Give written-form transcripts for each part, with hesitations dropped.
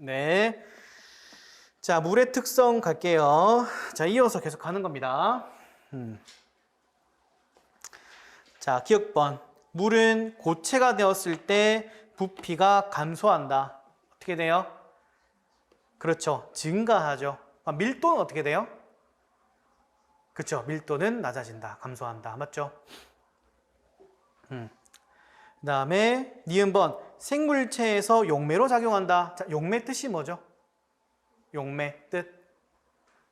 네. 자, 물의 특성 갈게요. 자, 이어서 계속 가는 겁니다. 자, 기억번. 물은 고체가 되었을 때 부피가 감소한다. 어떻게 돼요? 그렇죠. 증가하죠. 밀도는 어떻게 돼요? 그렇죠. 밀도는 낮아진다. 감소한다. 맞죠? 그 다음에 니은번. 생물체에서 용매로 작용한다. 자, 용매 뜻이 뭐죠? 용매 뜻.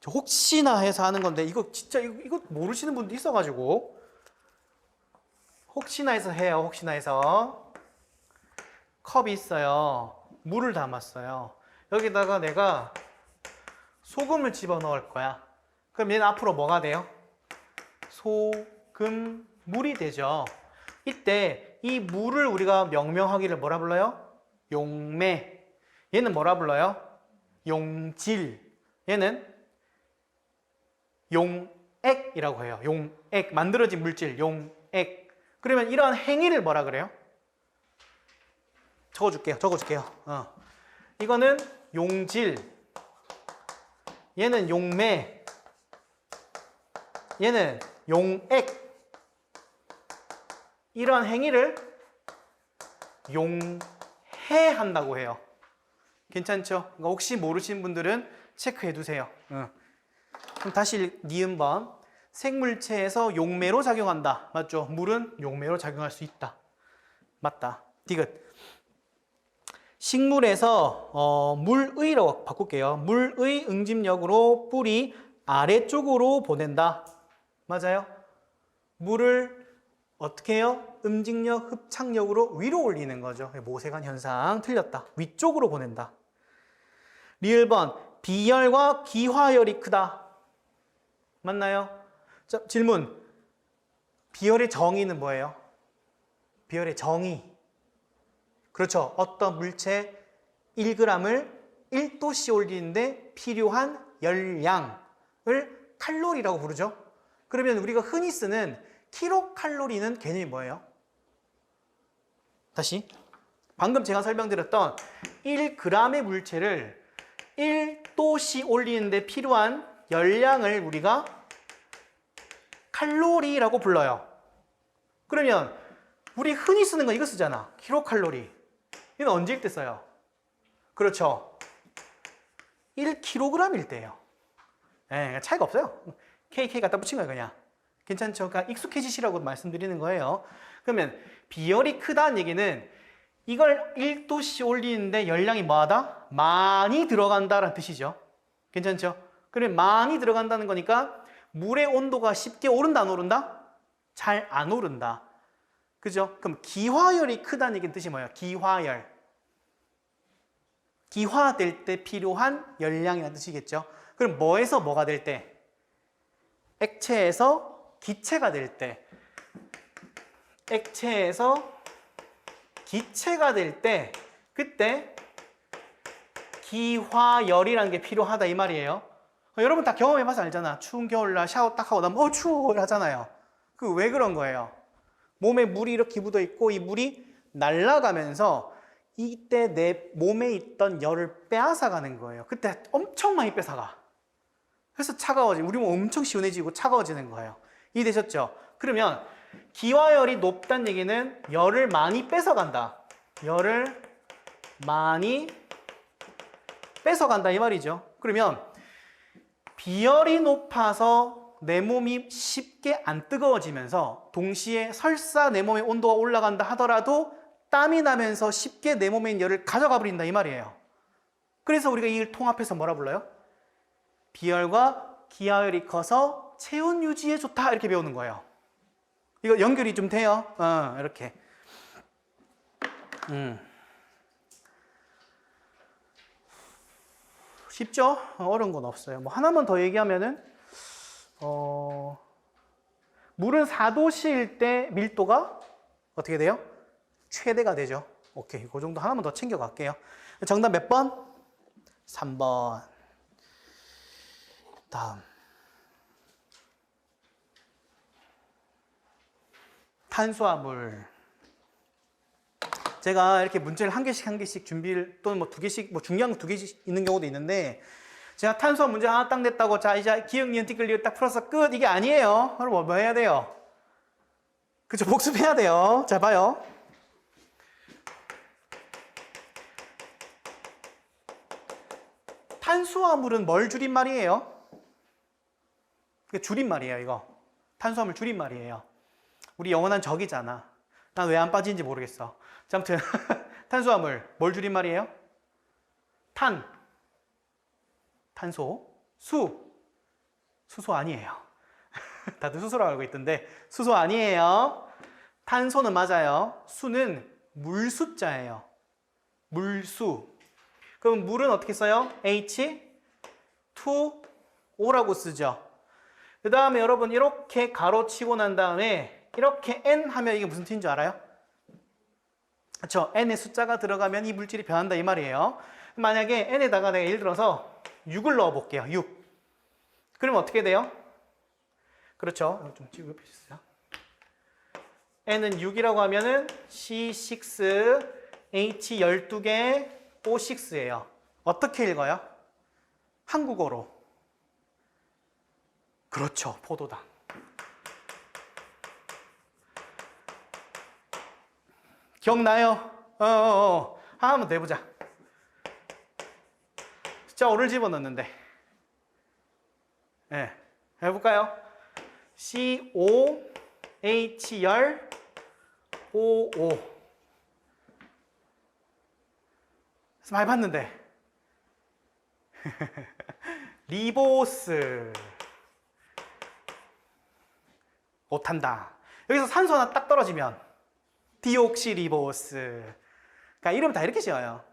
혹시나 해서 하는 건데 이거 진짜 이거 모르시는 분도 있어가지고 혹시나 해서 해요. 혹시나 해서 컵이 있어요. 물을 담았어요. 여기다가 내가 소금을 집어넣을 거야. 그럼 얘는 앞으로 뭐가 돼요? 소금물이 되죠. 이때 이 물을 우리가 명명하기를 뭐라 불러요? 용매. 얘는 뭐라 불러요? 용질. 얘는 용액이라고 해요. 용액. 만들어진 물질, 용액. 그러면 이러한 행위를 뭐라 그래요? 적어줄게요. 이거는 용질. 얘는 용매. 얘는 용액. 이러한 행위를 용해한다고 해요. 괜찮죠? 그러니까 혹시 모르시는 분들은 체크해 두세요. 그럼 다시 니은번. 생물체에서 용매로 작용한다. 맞죠? 물은 용매로 작용할 수 있다. 맞다. 디귿. 식물에서 물의라고 바꿀게요. 물의 응집력으로 뿔이 아래쪽으로 보낸다. 맞아요? 물을 어떻게 해요? 응집력, 흡착력으로 위로 올리는 거죠. 모세관 현상. 틀렸다. 위쪽으로 보낸다. 리을번. 비열과 기화열이 크다. 맞나요? 자, 질문. 비열의 정의는 뭐예요? 비열의 정의. 그렇죠. 어떤 물체 1g을 1도씨 올리는데 필요한 열량을 칼로리라고 부르죠. 그러면 우리가 흔히 쓰는 킬로칼로리는 개념이 뭐예요? 다시. 방금 제가 설명드렸던 1g의 물체를 1도씨 올리는데 필요한 열량을 우리가 칼로리라고 불러요. 그러면 우리 흔히 쓰는 건 이거 쓰잖아. 킬로칼로리. 이건 언제일 때 써요? 그렇죠. 1kg일 때예요. 네, 차이가 없어요. KK 갖다 붙인 거예요, 그냥. 괜찮죠? 그러니까 익숙해지시라고 말씀드리는 거예요. 그러면 비열이 크다는 얘기는 이걸 1도씨 올리는데 열량이 뭐하다? 많이 들어간다라는 뜻이죠. 괜찮죠? 그러면 많이 들어간다는 거니까 물의 온도가 쉽게 오른다, 안 오른다? 잘 안 오른다. 그죠? 그럼 기화열이 크다는 얘기는 뜻이 뭐예요? 기화열. 기화될 때 필요한 열량이라는 뜻이겠죠. 그럼 뭐에서 뭐가 될 때? 액체에서 기체가 될 때. 액체에서 기체가 될 때, 그때 기화열이라는 게 필요하다 이 말이에요. 여러분 다 경험해봐서 알잖아. 추운 겨울날 샤워 딱 하고 나면 추워 하잖아요. 그 왜 그런 거예요? 몸에 물이 이렇게 묻어 있고 이 물이 날아가면서 이때 내 몸에 있던 열을 빼앗아가는 거예요. 그때 엄청 많이 뺏어가. 그래서 차가워지고 우리 몸 엄청 시원해지고 차가워지는 거예요. 이해되셨죠? 그러면 기화열이 높다는 얘기는 열을 많이 뺏어간다. 열을 많이 뺏어간다 이 말이죠. 그러면 비열이 높아서 내 몸이 쉽게 안 뜨거워지면서 동시에 설사 내 몸의 온도가 올라간다 하더라도 땀이 나면서 쉽게 내 몸에 있는 열을 가져가 버린다 이 말이에요. 그래서 우리가 이걸 통합해서 뭐라 불러요? 비열과 기하열이 커서 체온 유지에 좋다 이렇게 배우는 거예요. 이거 연결이 좀 돼요? 이렇게. 쉽죠? 어려운 건 없어요. 뭐 하나만 더 얘기하면은 물은 4도씨일 때 밀도가 어떻게 돼요? 최대가 되죠. 오케이. 그 정도 하나만 더 챙겨갈게요. 정답 몇 번? 3번. 다음. 탄수화물. 제가 이렇게 문제를 한 개씩 준비를 또는 뭐 두 개씩 뭐 중요한 거 두 개씩 있는 경우도 있는데 제가 탄수화 문제 하나 딱 냈다고 자 이제 기억 니은 티끌 리을 딱 풀어서 끝 이게 아니에요. 그럼 뭐 해야 돼요? 그쵸, 복습해야 돼요. 자 봐요. 탄수화물은 뭘 줄임말이에요? 줄임말이에요 이거. 탄수화물 줄임말이에요. 우리 영원한 적이잖아. 난 왜 안 빠지는지 모르겠어. 자, 아무튼 탄수화물 뭘 줄임말이에요? 탄소, 수소 아니에요. 다들 수소라고 알고 있던데 수소 아니에요. 탄소는 맞아요. 수는 물수자예요. 물수. 그럼 물은 어떻게 써요? H2O라고 쓰죠. 그 다음에 여러분 이렇게 가로치고 난 다음에 이렇게 N 하면 이게 무슨 뜻인 줄 알아요? 그렇죠? N의 숫자가 들어가면 이 물질이 변한다 이 말이에요. 만약에 N에다가 내가 예를 들어서 6을 넣어 볼게요. 6. 그러면 어떻게 돼요? 그렇죠. 좀 찍어 주세요. N은 6이라고 하면은 C6, H 12개, O6예요. 어떻게 읽어요? 한국어로. 그렇죠. 포도당. 기억나요? 한번 더 해보자. 숫자 5를 집어넣는데. 네. 해볼까요? C5, H10, O5. 많이 봤는데. 리보스. 못한다. 여기서 산소 하나 딱 떨어지면 디옥시리보스. 그러니까 이름 다 이렇게 지어요.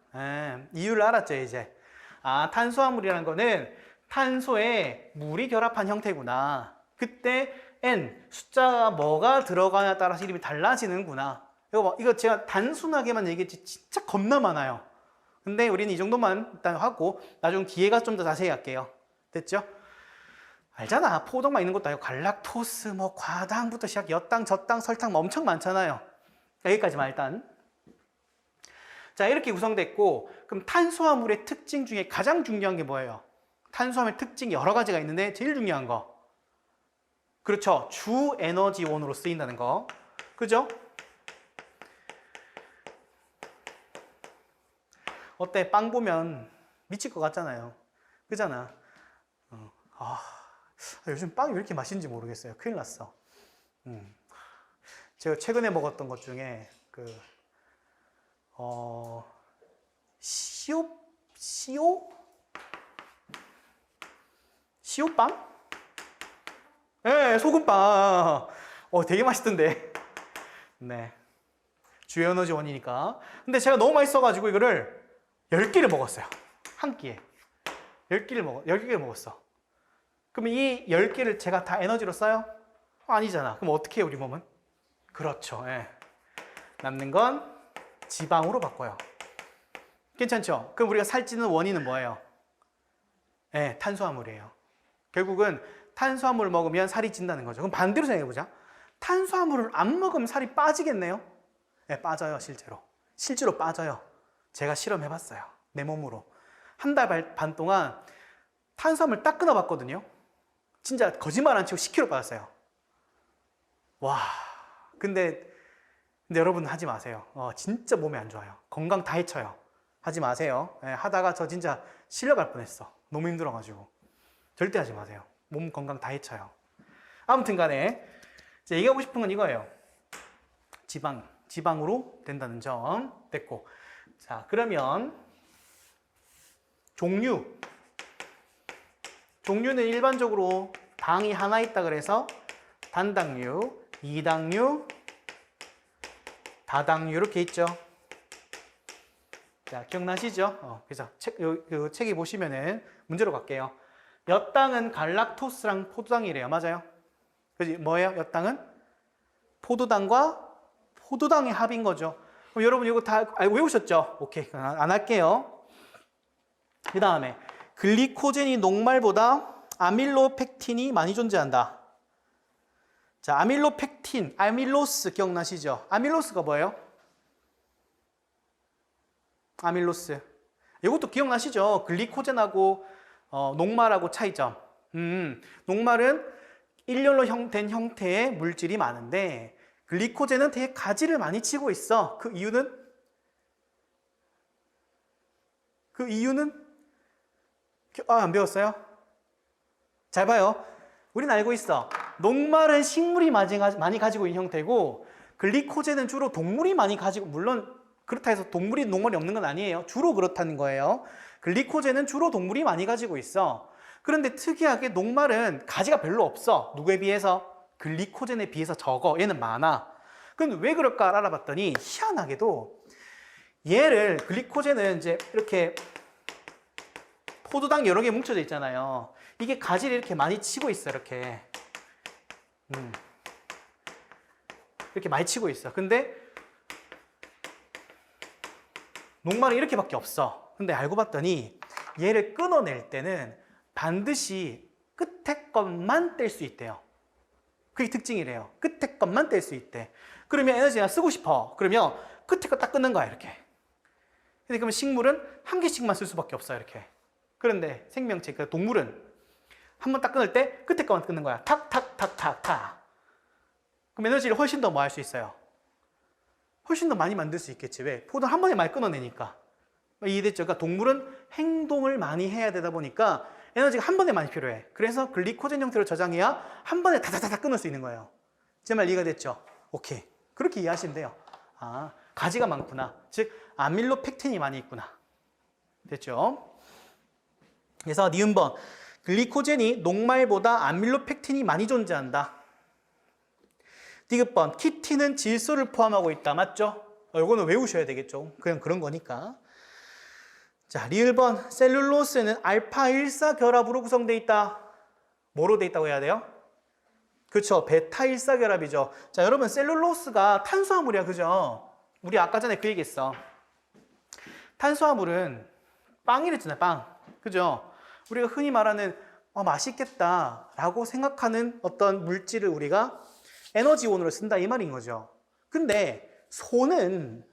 이유를 알았죠 이제. 아, 탄수화물이라는 거는 탄소에 물이 결합한 형태구나. 그때 N 숫자가 뭐가 들어가냐에 따라서 이름이 달라지는구나. 이거 제가 단순하게만 얘기했지 진짜 겁나 많아요. 근데 우리는 이 정도만 일단 하고 나중 기회가 좀 더 자세히 할게요. 됐죠? 알잖아. 포도당 있는 것도 아니고 갈락토스, 뭐 과당부터 시작, 엿당, 젖당, 설탕 뭐 엄청 많잖아요. 여기까지만 일단. 자, 이렇게 구성됐고 그럼 탄수화물의 특징 중에 가장 중요한 게 뭐예요? 탄수화물 특징이 여러 가지가 있는데 제일 중요한 거. 그렇죠. 주 에너지원으로 쓰인다는 거. 그죠? 어때? 빵 보면 미칠 것 같잖아요. 그잖아. 요즘 빵이 왜 이렇게 맛있는지 모르겠어요. 큰일 났어. 제가 최근에 먹었던 것 중에 시오빵? 네, 소금빵. 되게 맛있던데. 네. 주 에너지원이니까. 근데 제가 너무 맛있어가지고 이거를 10개를 먹었어요. 한 끼에. 10개를 먹었어. 그럼 이 10개를 제가 다 에너지로 써요? 아니잖아. 그럼 어떻게 해요, 우리 몸은? 그렇죠. 예. 남는 건 지방으로 바꿔요. 괜찮죠? 그럼 우리가 살찌는 원인은 뭐예요? 예, 탄수화물이에요. 결국은 탄수화물을 먹으면 살이 찐다는 거죠. 그럼 반대로 생각해보자. 탄수화물을 안 먹으면 살이 빠지겠네요? 예, 빠져요, 실제로. 실제로 빠져요. 제가 실험해봤어요. 내 몸으로. 한 달 반 동안 탄수화물 딱 끊어봤거든요. 진짜 거짓말 안 치고 10kg 빠졌어요. 와, 근데 여러분 하지 마세요. 진짜 몸에 안 좋아요. 건강 다 해쳐요. 하지 마세요. 하다가 저 진짜 실려갈 뻔했어. 너무 힘들어가지고. 절대 하지 마세요. 몸 건강 다 해쳐요. 아무튼 간에 제가 얘기하고 싶은 건 이거예요. 지방으로 된다는 점 됐고. 자, 그러면 종류는 일반적으로 당이 하나 있다 그래서 단당류, 이당류, 다당류 이렇게 있죠. 자, 기억나시죠? 그래서 책에 보시면은 문제로 갈게요. 엿당은 갈락토스랑 포도당이래요. 맞아요? 그지? 뭐예요? 엿당은 포도당과 포도당의 합인 거죠. 그럼 여러분 이거 다 알고 외우셨죠? 오케이, 안 할게요. 그 다음에 글리코젠이 녹말보다 아밀로펙틴이 많이 존재한다. 자, 아밀로펙틴, 아밀로스 기억나시죠? 아밀로스가 뭐예요? 아밀로스. 이것도 기억나시죠? 글리코젠하고 녹말하고 차이점. 녹말은 일렬로 된 형태의 물질이 많은데 글리코젠은 되게 가지를 많이 치고 있어. 그 이유는 안 배웠어요? 잘 봐요. 우린 알고 있어. 녹말은 식물이 많이 가지고 있는 형태고 글리코젠은 주로 동물이 많이 가지고, 물론 그렇다 해서 동물이 녹말이 없는 건 아니에요. 주로 그렇다는 거예요. 글리코젠은 주로 동물이 많이 가지고 있어. 그런데 특이하게 녹말은 가지가 별로 없어. 누구에 비해서? 글리코젠에 비해서 적어. 얘는 많아. 그럼 왜 그럴까 알아봤더니 희한하게도 얘를, 글리코젠은 이제 이렇게 포도당 여러 개 뭉쳐져 있잖아요. 이게 가지를 이렇게 많이 치고 있어. 이렇게 많이 치고 있어. 근데 녹말은 이렇게밖에 없어. 근데 알고 봤더니 얘를 끊어낼 때는 반드시 끝에 것만 뗄 수 있대요. 그게 특징이래요. 끝에 것만 뗄 수 있대. 그러면 에너지가 쓰고 싶어. 그러면 끝에 거 딱 끊는 거야, 이렇게. 근데 그러면 식물은 한 개씩만 쓸 수밖에 없어, 이렇게. 그런데 생명체, 그 동물은 한 번 딱 끊을 때 끝에 거만 끊는 거야. 탁, 탁, 탁, 탁, 탁. 그럼 에너지를 훨씬 더 뭐 할 수 있어요? 훨씬 더 많이 만들 수 있겠지. 왜? 포도를 한 번에 많이 끊어내니까. 이해됐죠? 그러니까 동물은 행동을 많이 해야 되다 보니까 에너지가 한 번에 많이 필요해. 그래서 글리코젠 형태로 저장해야 한 번에 다다다다 끊을 수 있는 거예요. 제 말 이해가 됐죠? 오케이. 그렇게 이해하시면 돼요. 아, 가지가 많구나. 즉, 아밀로펙틴이 많이 있구나. 됐죠? 그래서 니은번, 글리코젠이 녹말보다 아밀로펙틴이 많이 존재한다. 디귿번, 키틴은 질소를 포함하고 있다. 맞죠? 이거는 외우셔야 되겠죠. 그냥 그런 거니까. 자, 리을번, 셀룰로스는 알파1사 결합으로 구성되어 있다. 뭐로 되어 있다고 해야 돼요? 그렇죠. 베타1사 결합이죠. 자, 여러분, 셀룰로스가 탄수화물이야. 그죠? 우리 아까 전에 그 얘기했어. 탄수화물은 빵이랬잖아요. 빵. 그죠? 우리가 흔히 말하는 맛있겠다 라고 생각하는 어떤 물질을 우리가 에너지원으로 쓴다 이 말인 거죠. 근데 소는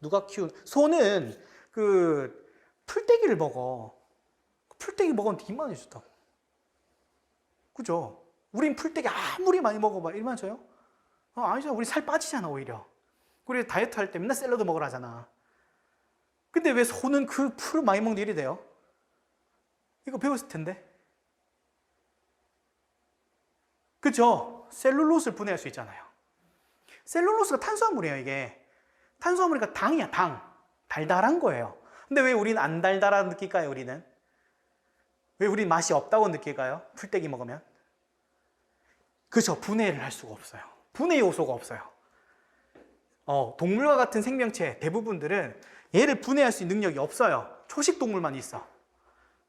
누가 키운? 소는 그 풀떼기를 먹어. 풀떼기 먹으면 되게 많이 좋다고. 그죠? 우린 풀떼기 아무리 많이 먹어봐 일만 줘요? 아니죠. 우리 살 빠지잖아 오히려. 우리 다이어트 할 때 맨날 샐러드 먹으라 하잖아. 근데 왜 소는 그 풀을 많이 먹는 일이 돼요? 이거 배웠을 텐데. 그죠? 셀룰로스를 분해할 수 있잖아요. 셀룰로스가 탄수화물이에요, 이게. 탄수화물이니까 당이야, 당. 달달한 거예요. 근데 왜 우리는 안 달달하다고 느낄까요, 우리는? 왜 우리는 맛이 없다고 느낄까요? 풀떼기 먹으면? 그죠? 분해를 할 수가 없어요. 분해 요소가 없어요. 동물과 같은 생명체 대부분들은 얘를 분해할 수 있는 능력이 없어요. 초식 동물만 있어.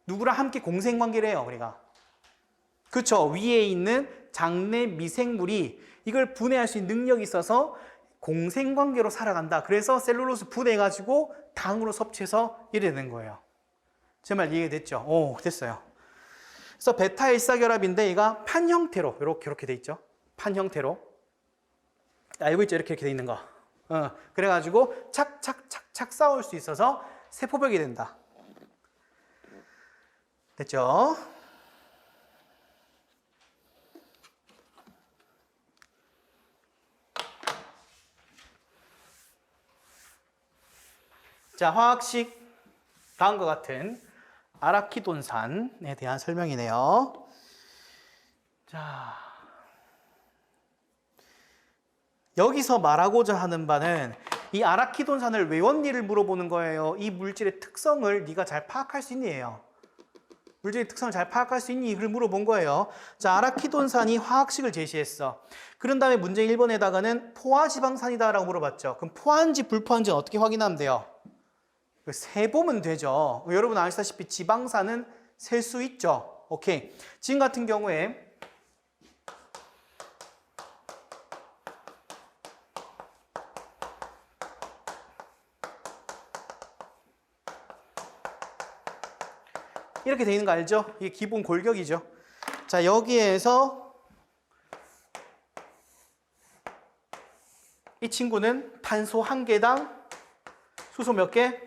누구랑 함께 공생관계를 해요, 우리가. 그렇죠. 위에 있는 장내 미생물이 이걸 분해할 수 있는 능력이 있어서 공생관계로 살아간다. 그래서 셀룰로스 분해해가지고 당으로 섭취해서 이래 되는 거예요. 제 말 이해됐죠? 오, 됐어요. 그래서 베타1사결합인데 얘가 판 형태로 이렇게 돼 있죠. 판 형태로. 알고 있죠? 이렇게 돼 있는 거. 그래가지고 착착착착 싸울 수 있어서 세포벽이 된다. 됐죠? 자, 화학식 다음과 같은 아라키돈산에 대한 설명이네요. 자, 여기서 말하고자 하는 바는 이 아라키돈산을 외웠니를 물어보는 거예요. 이 물질의 특성을 네가 잘 파악할 수 있니예요. 물질의 특성을 잘 파악할 수 있니? 이걸 물어본 거예요. 자, 아라키돈산이 화학식을 제시했어. 그런 다음에 문제 1번에다가는 포화지방산이다라고 물어봤죠. 그럼 포화인지 불포화인지 어떻게 확인하면 돼요? 세보면 되죠. 여러분 아시다시피 지방산은 셀 수 있죠. 오케이. 지금 같은 경우에 이렇게 돼 있는 거 알죠? 이게 기본 골격이죠. 자, 여기에서 이 친구는 탄소 한 개당 수소 몇 개?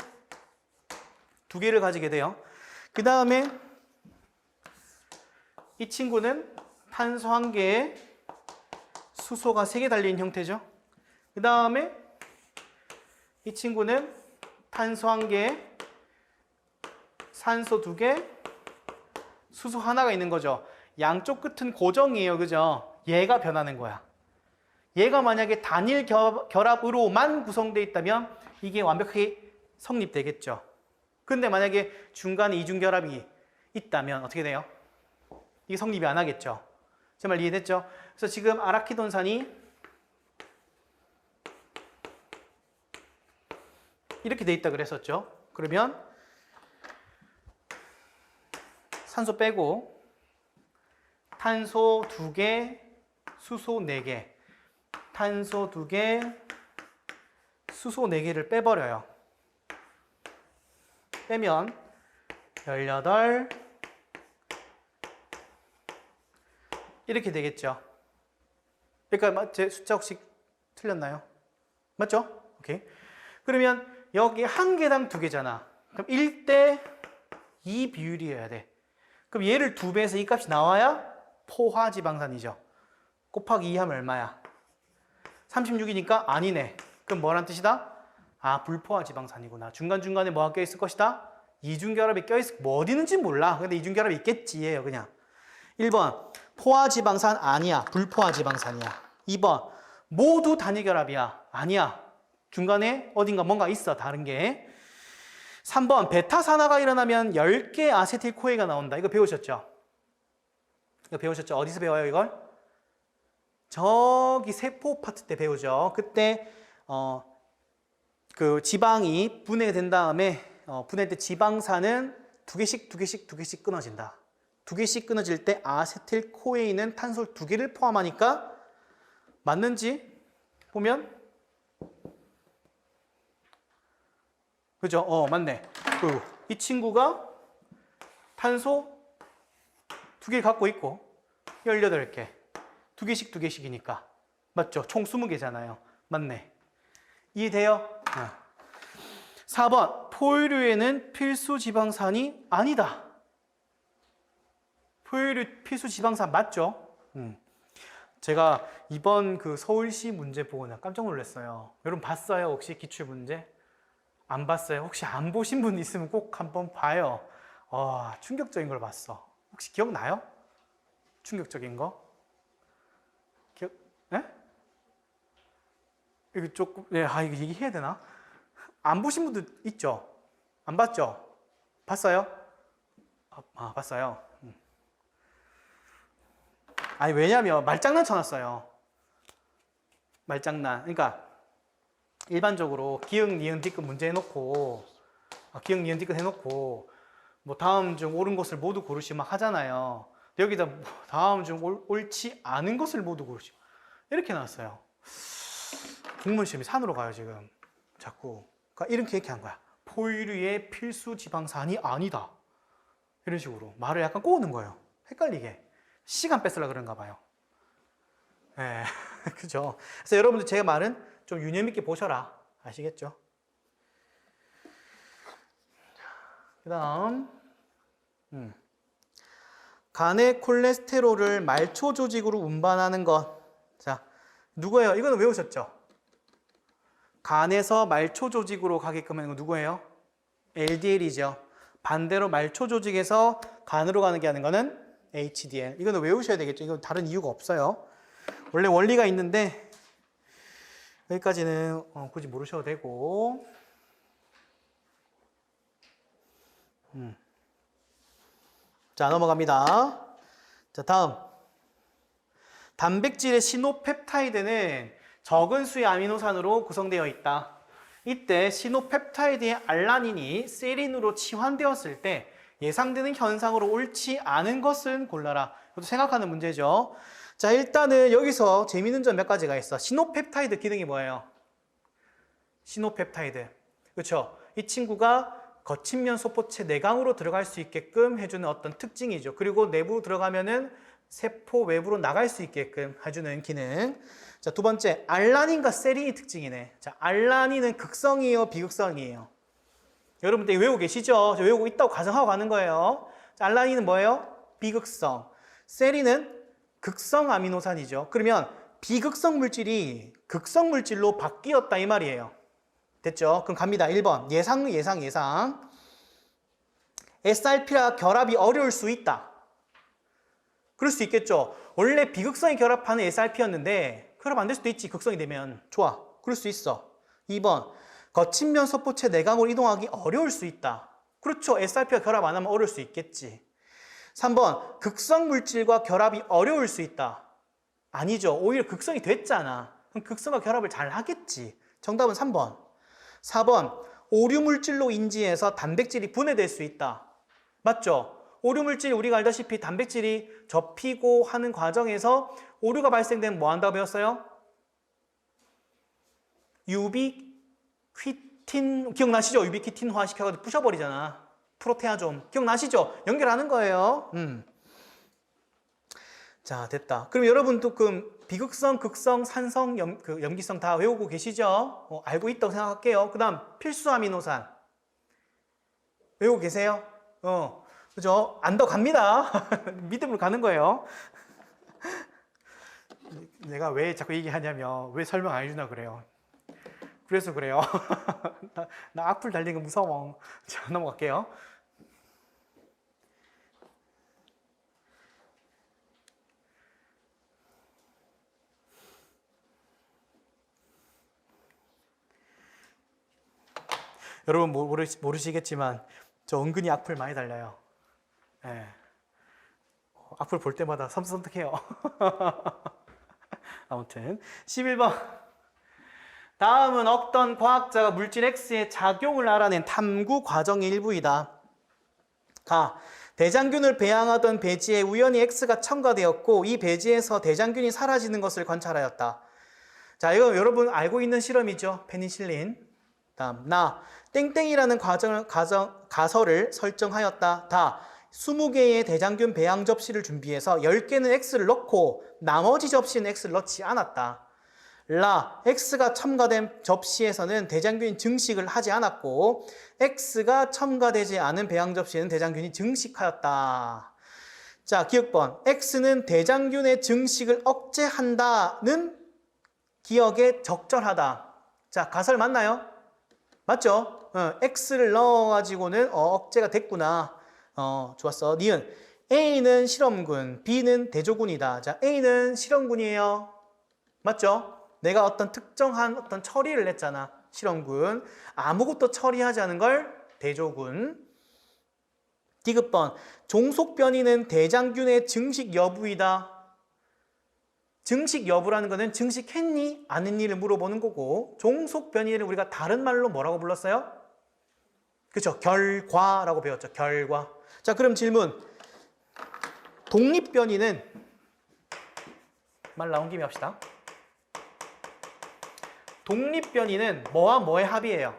2개를 가지게 돼요. 그 다음에 이 친구는 탄소 1개에 수소가 3개 달린 형태죠. 그 다음에 이 친구는 탄소 1개에 산소 2개, 수소 하나가 있는 거죠. 양쪽 끝은 고정이에요. 그죠? 얘가 변하는 거야. 얘가 만약에 단일 결합으로만 구성되어 있다면 이게 완벽하게 성립되겠죠. 근데 만약에 중간에 이중결합이 있다면 어떻게 돼요? 이게 성립이 안 하겠죠. 제 말 이해됐죠? 그래서 지금 아라키돈산이 이렇게 돼 있다 그랬었죠. 그러면 산소 빼고 탄소 2개, 수소 4개, 탄소 2개, 수소 4개를 빼버려요. 빼면 18 이렇게 되겠죠. 그러니까 제 숫자 혹시 틀렸나요? 맞죠? 오케이. 그러면 여기 한 개당 2개잖아. 그럼 1대 2 비율이어야 돼. 그럼 얘를 2배에서 이 값이 나와야 포화지방산이죠. 곱하기 2 하면 얼마야? 36이니까 아니네. 그럼 뭐란 뜻이다? 아, 불포화지방산이구나. 중간중간에 뭐가 껴있을 것이다? 이중결합이 껴있을, 뭐 어디 있는지 몰라. 근데 이중결합이 있겠지, 예요, 그냥. 1번, 포화지방산 아니야. 불포화지방산이야. 2번, 모두 단일결합이야. 아니야. 중간에 어딘가 뭔가 있어, 다른 게. 3번, 베타산화가 일어나면 10개 아세틸코에가 나온다. 이거 배우셨죠? 이거 배우셨죠? 어디서 배워요, 이걸? 저기 세포 파트 때 배우죠. 그때 그 지방이 분해된 다음에 분해 때 지방산은 2개씩 끊어진다. 2개씩 끊어질 때 아세틸코에인은 탄소 2개를 포함하니까 맞는지 보면 그죠? 맞네. 이 친구가 탄소 2개 갖고 있고 18개. 2개씩이니까. 맞죠? 총 20개잖아요. 맞네. 이해돼요? 4번. 포유류에는 필수 지방산이 아니다. 포유류 필수 지방산 맞죠? 제가 이번 그 서울시 문제 보고 깜짝 놀랐어요. 여러분 봤어요? 혹시 기출문제? 안 봤어요? 혹시 안 보신 분 있으면 꼭 한번 봐요. 충격적인 걸 봤어. 혹시 기억나요? 충격적인 거? 네? 이거 조금, 이거 얘기해야 되나? 안 보신 분도 있죠? 안 봤죠? 봤어요? 봤어요. 아니, 왜냐면 말장난 쳐놨어요. 말장난. 그러니까, 일반적으로 기역, 니은, 디귿 문제 해놓고, 기역, 니은, 디귿 해놓고, 뭐 다음 중 옳은 것을 모두 고르시 막 하잖아요. 여기다 다음 중 옳지 않은 것을 모두 고르시. 이렇게 나왔어요. 공무원 시험이 산으로 가요, 지금. 자꾸. 그러니까 이렇게 한 거야. 포유류의 필수 지방산이 아니다. 이런 식으로 말을 약간 꼬우는 거예요. 헷갈리게. 시간 뺏으려 그런가 봐요. 네. 그죠. 그래서 여러분들 제 말은 좀 유념 있게 보셔라. 아시겠죠? 그 다음, 간의 콜레스테롤을 말초 조직으로 운반하는 것. 자, 누구예요? 이거는 외우셨죠? 간에서 말초 조직으로 가게끔 하는 거 누구예요? LDL이죠. 반대로 말초 조직에서 간으로 가는 게 하는 거는 HDL. 이거는 외우셔야 되겠죠. 이건 다른 이유가 없어요. 원래 원리가 있는데 여기까지는 굳이 모르셔도 되고. 자, 넘어갑니다. 자, 다음. 단백질의 시노펩타이드는 적은 수의 아미노산으로 구성되어 있다. 이때 시노펩타이드의 알라닌이 세린으로 치환되었을 때 예상되는 현상으로 옳지 않은 것은 골라라. 이것도 생각하는 문제죠. 자, 일단은 여기서 재미있는 점 몇 가지가 있어. 시노펩타이드 기능이 뭐예요? 시노펩타이드. 그렇죠? 이 친구가 거친 면 소포체 내강으로 들어갈 수 있게끔 해주는 어떤 특징이죠. 그리고 내부로 들어가면은 세포 외부로 나갈 수 있게끔 해주는 기능. 자, 두 번째, 알라닌과 세린이 특징이네. 자, 알라닌은 극성이에요, 비극성이에요? 여러분들 외우고 계시죠? 외우고 있다고 가정하고 가는 거예요. 자, 알라닌은 뭐예요? 비극성. 세린은 극성 아미노산이죠. 그러면 비극성 물질이 극성 물질로 바뀌었다 이 말이에요. 됐죠? 그럼 갑니다. 1번. 예상. SRP와 결합이 어려울 수 있다. 그럴 수 있겠죠. 원래 비극성이 결합하는 SRP였는데 결합 안 될 수도 있지. 극성이 되면. 좋아. 그럴 수 있어. 2번. 거친 면 소포체 내각으로 이동하기 어려울 수 있다. 그렇죠. SRP와 결합 안 하면 어려울 수 있겠지. 3번. 극성 물질과 결합이 어려울 수 있다. 아니죠. 오히려 극성이 됐잖아. 그럼 극성과 결합을 잘 하겠지. 정답은 3번. 4번. 오류 물질로 인지해서 단백질이 분해될 수 있다. 맞죠? 오류 물질 우리가 알다시피 단백질이 접히고 하는 과정에서 오류가 발생되면 뭐 한다고 배웠어요? 유비퀴틴 기억나시죠? 유비퀴틴화 시켜가지고 부셔버리잖아. 프로테아좀 기억나시죠? 연결하는 거예요. 자, 됐다. 그럼 여러분도 그 비극성, 극성, 산성, 염기성 다 외우고 계시죠? 알고 있다고 생각할게요. 그 다음 필수 아미노산 외우고 계세요? 그죠? 안더 갑니다. 믿음으로 가는 거예요. 내가 왜 자꾸 얘기하냐면 왜 설명 안 해주나 그래요. 그래서 그래요. 나 악플 달리는 거 무서워. 자, 넘어갈게요. 여러분 모르시겠지만 저 은근히 악플 많이 달려요. 네. 악플 볼 때마다 섬뜩해요. 아무튼 11번. 다음은 어떤 과학자가 물질 X의 작용을 알아낸 탐구 과정의 일부이다. 가. 대장균을 배양하던 배지에 우연히 X가 첨가되었고 이 배지에서 대장균이 사라지는 것을 관찰하였다. 자, 이거 여러분 알고 있는 실험이죠. 페니실린. 다음 나. 땡땡이라는 가설을 설정하였다. 다. 20개의 대장균 배양 접시를 준비해서 10개는 X를 넣고 나머지 접시는 X를 넣지 않았다. 라. X가 첨가된 접시에서는 대장균이 증식을 하지 않았고 X가 첨가되지 않은 배양 접시에는 대장균이 증식하였다. 자, 기억번. X는 대장균의 증식을 억제한다는 기억에 적절하다. 자, 가설 맞나요? 맞죠? X를 넣어가지고는 억제가 됐구나. 좋았어. 니은. A는 실험군, B는 대조군이다. 자, A는 실험군이에요. 맞죠? 내가 어떤 특정한 어떤 처리를 했잖아. 실험군. 아무것도 처리하지 않은 걸 대조군. 디귿번. 종속 변이는 대장균의 증식 여부이다. 증식 여부라는 거는 증식했니? 안 했니를 물어보는 거고 종속 변이를 우리가 다른 말로 뭐라고 불렀어요? 그렇죠. 결과라고 배웠죠. 결과. 자, 그럼 질문. 독립 변이는 말 나온 김에 합시다. 독립 변이는 뭐와 뭐의 합이에요?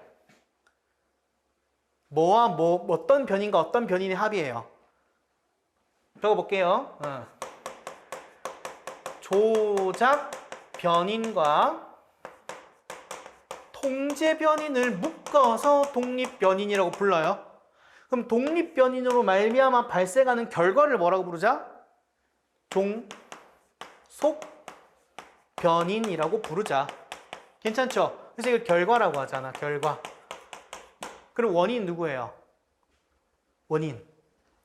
뭐와 뭐 어떤 변인과 어떤 변인의 합이에요? 적어볼게요. 조작 변인과 통제 변인을 묶어서 독립 변인이라고 불러요. 그럼 독립 변인으로 말미암아 발생하는 결과를 뭐라고 부르자? 종속 변인이라고 부르자. 괜찮죠? 그래서 이걸 결과라고 하잖아. 결과. 그럼 원인 누구예요? 원인.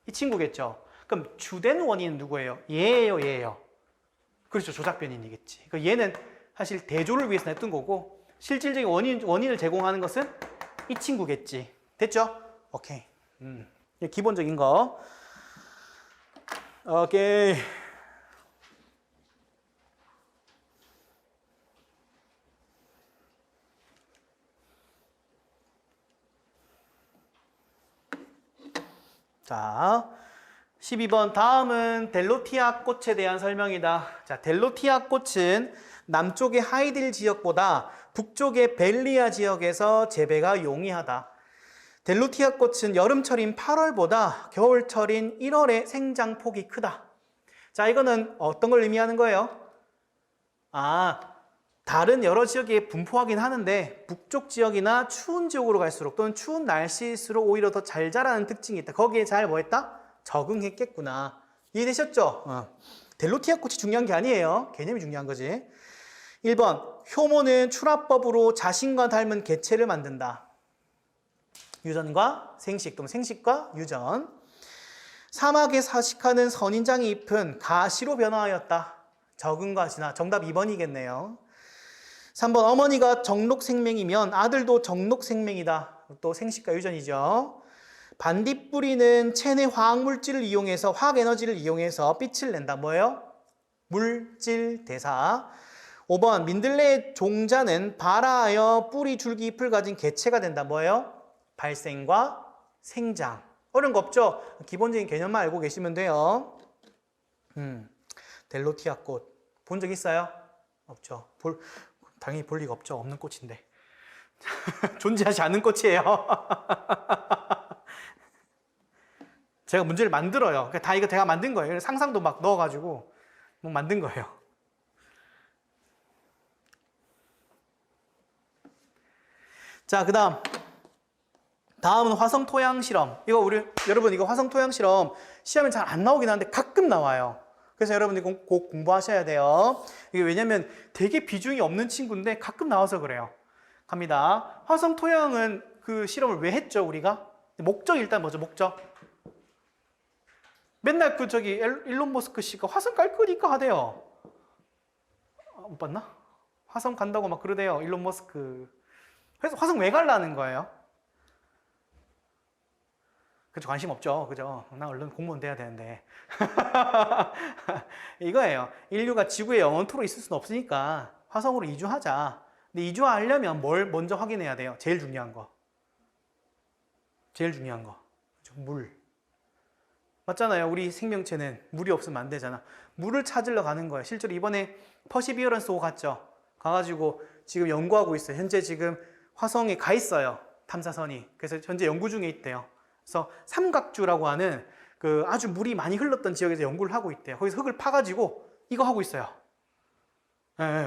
이 친구겠죠? 그럼 주된 원인은 누구예요? 얘예요, 얘예요? 그렇죠. 조작 변인이겠지. 그러니까 얘는 사실 대조를 위해서 냈던 거고 실질적인 원인을 제공하는 것은 이 친구겠지. 됐죠? 오케이. 기본적인 거. 오케이. 자, 12번. 다음은 델로티아 꽃에 대한 설명이다. 자, 델로티아 꽃은 남쪽의 하이딜 지역보다 북쪽의 벨리아 지역에서 재배가 용이하다. 델로티아 꽃은 여름철인 8월보다 겨울철인 1월에 생장폭이 크다. 자, 이거는 어떤 걸 의미하는 거예요? 다른 여러 지역에 분포하긴 하는데 북쪽 지역이나 추운 지역으로 갈수록 또는 추운 날씨일수록 오히려 더 잘 자라는 특징이 있다. 거기에 잘 뭐했다? 적응했겠구나. 이해되셨죠? 델로티아 꽃이 중요한 게 아니에요. 개념이 중요한 거지. 1번, 효모는 출합법으로 자신과 닮은 개체를 만든다. 유전과 생식 또는 생식과 유전. 사막에 서식하는 선인장이 잎은 가시로 변화하였다. 적응과 진화. 정답 2번이겠네요. 3번, 어머니가 정록생명이면 아들도 정록생명이다. 또 생식과 유전이죠. 반딧불이는 체내 화학물질을 이용해서 화학에너지를 이용해서 빛을 낸다. 뭐예요? 물질 대사. 5번, 민들레의 종자는 발아하여 뿌리, 줄기, 잎을 가진 개체가 된다. 뭐예요? 발생과 생장. 어려운 거 없죠? 기본적인 개념만 알고 계시면 돼요. 델로티아 꽃 본 적 있어요? 없죠. 당연히 볼 리가 없죠. 없는 꽃인데. 존재하지 않는 꽃이에요. 제가 문제를 만들어요. 다 이거 제가 만든 거예요. 상상도 막 넣어가지고 뭐 만든 거예요. 자, 다음은 화성 토양 실험. 여러분 이거 화성 토양 실험 시험에 잘 안 나오긴 하는데 가끔 나와요. 그래서 여러분이 꼭 공부하셔야 돼요. 이게 왜냐면 되게 비중이 없는 친구인데 가끔 나와서 그래요. 갑니다. 화성 토양은 그 실험을 왜 했죠, 우리가? 목적이 일단 뭐죠, 목적? 맨날 일론 머스크 씨가 화성 깔 거니까 하대요. 못 봤나? 화성 간다고 막 그러대요, 일론 머스크. 그래서 화성 왜 가려는 거예요? 그죠, 관심 없죠. 그죠? 나 얼른 공무원 돼야 되는데. 이거예요. 인류가 지구에 영원토록 있을 수는 없으니까 화성으로 이주하자. 근데 이주하려면 뭘 먼저 확인해야 돼요? 제일 중요한 거. 그죠? 물. 맞잖아요. 우리 생명체는 물이 없으면 안 되잖아. 물을 찾으러 가는 거예요. 실제로 이번에 퍼시비어런스 5 갔죠. 가가지고 지금 연구하고 있어요. 현재 지금 화성에 가 있어요. 탐사선이. 그래서 현재 연구 중에 있대요. 그래서 삼각주라고 하는 그 아주 물이 많이 흘렀던 지역에서 연구를 하고 있대요. 거기서 흙을 파가지고 이거 하고 있어요.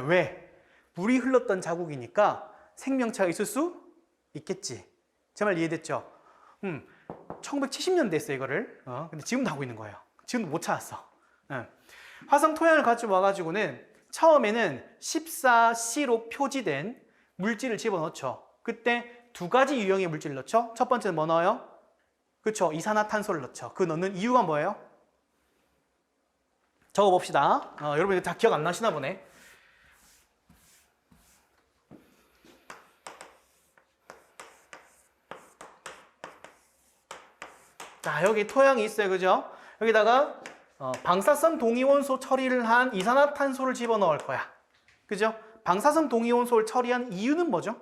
왜? 물이 흘렀던 자국이니까 생명체가 있을 수 있겠지. 제 말 이해됐죠? 1970년대 했어요, 이거를. 근데 지금도 하고 있는 거예요. 지금도 못 찾았어. 화성 토양을 가지고 와가지고는 처음에는 14C로 표지된 물질을 집어넣죠. 그때 두 가지 유형의 물질을 넣죠. 첫 번째는 뭐 넣어요? 그렇죠. 이산화탄소를 넣죠. 그 넣는 이유가 뭐예요? 적어봅시다. 여러분 이거 다 기억 안 나시나 보네. 자, 여기 토양이 있어요. 그죠? 여기다가 방사성 동위원소 처리를 한 이산화탄소를 집어넣을 거야. 그죠? 방사성 동위원소를 처리한 이유는 뭐죠?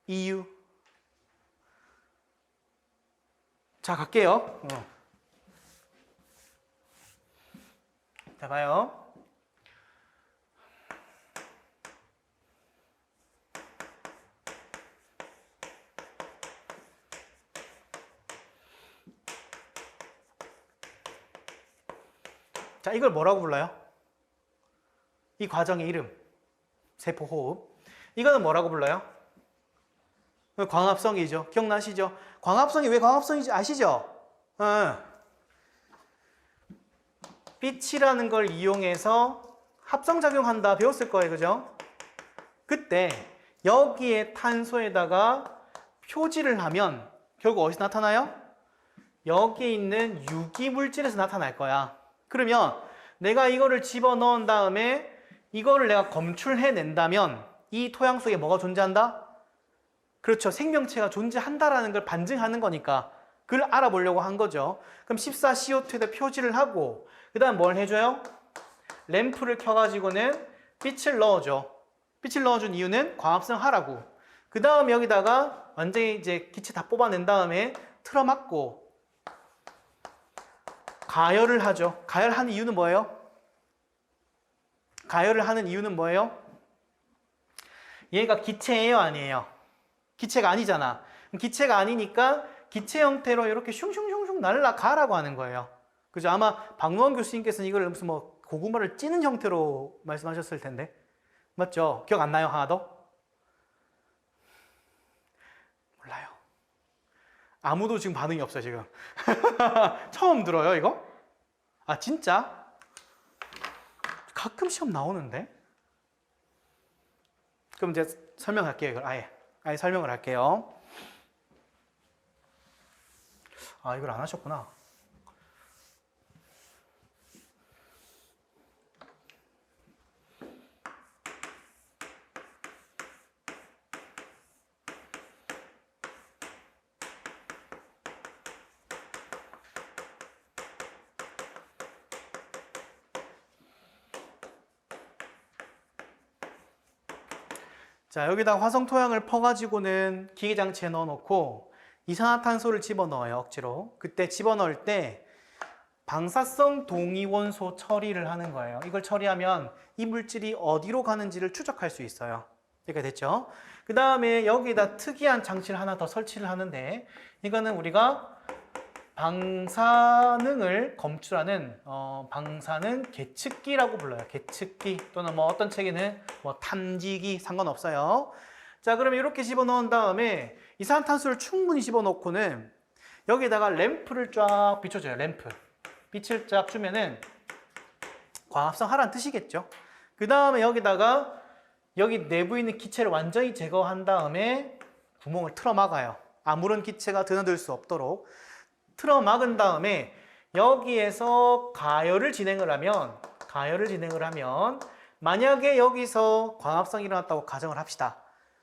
이유. 자, 갈게요. 자, 봐요. 자, 이걸 뭐라고 불러요? 이 과정의 이름. 세포호흡. 이거는 뭐라고 불러요? 광합성이죠. 기억나시죠? 광합성이 왜 광합성인지 아시죠? 빛이라는 걸 이용해서 합성작용한다 배웠을 거예요. 그죠? 그때 여기에 탄소에다가 표지를 하면 결국 어디서 나타나요? 여기에 있는 유기물질에서 나타날 거야. 그러면 내가 이거를 집어넣은 다음에 이거를 내가 검출해낸다면 이 토양 속에 뭐가 존재한다? 그렇죠. 생명체가 존재한다라는 걸 반증하는 거니까 그걸 알아보려고 한 거죠. 그럼 14CO2에다 표지를 하고 그 다음 뭘 해줘요? 램프를 켜가지고는 빛을 넣어줘. 빛을 넣어준 이유는 광합성 하라고. 그 다음 여기다가 완전히 이제 기체 다 뽑아낸 다음에 틀어막고 가열을 하죠. 가열하는 이유는 뭐예요? 가열을 하는 이유는 뭐예요? 얘가 기체예요, 아니에요? 기체가 아니잖아. 기체가 아니니까 기체 형태로 이렇게 슝슝슝슝 날아가라고 하는 거예요. 그죠? 아마 박노원 교수님께서는 이걸 무슨 뭐 고구마를 찌는 형태로 말씀하셨을 텐데. 맞죠? 기억 안 나요? 하나도? 몰라요. 아무도 지금 반응이 없어요, 지금. 처음 들어요, 이거? 아, 진짜? 가끔 시험 나오는데? 그럼 이제 설명할게요, 이걸 아예 설명을 할게요. 아, 이걸 안 하셨구나. 자, 여기다 화성토양을 퍼가지고는 기계장치에 넣어놓고 이산화탄소를 집어넣어요, 억지로. 그때 집어넣을 때 방사성 동위원소 처리를 하는 거예요. 이걸 처리하면 이 물질이 어디로 가는지를 추적할 수 있어요. 이렇게 됐죠? 그 다음에 여기다 특이한 장치를 하나 더 설치를 하는데, 이거는 우리가 방사능을 검출하는 방사능 계측기라고 불러요. 계측기 또는 뭐 어떤 책에는 뭐 탐지기 상관없어요. 자, 그러면 이렇게 집어넣은 다음에 이산화탄소를 충분히 집어넣고는 여기다가 램프를 쫙 비춰줘요. 램프. 빛을 쫙 주면은 광합성 하라는 뜻이겠죠. 그 다음에 여기다가 여기 내부에 있는 기체를 완전히 제거한 다음에 구멍을 틀어 막아요. 아무런 기체가 드나들 수 없도록 틀어 막은 다음에 여기에서 가열을 진행을 하면 만약에 여기서 광합성이 일어났다고 가정을 합시다.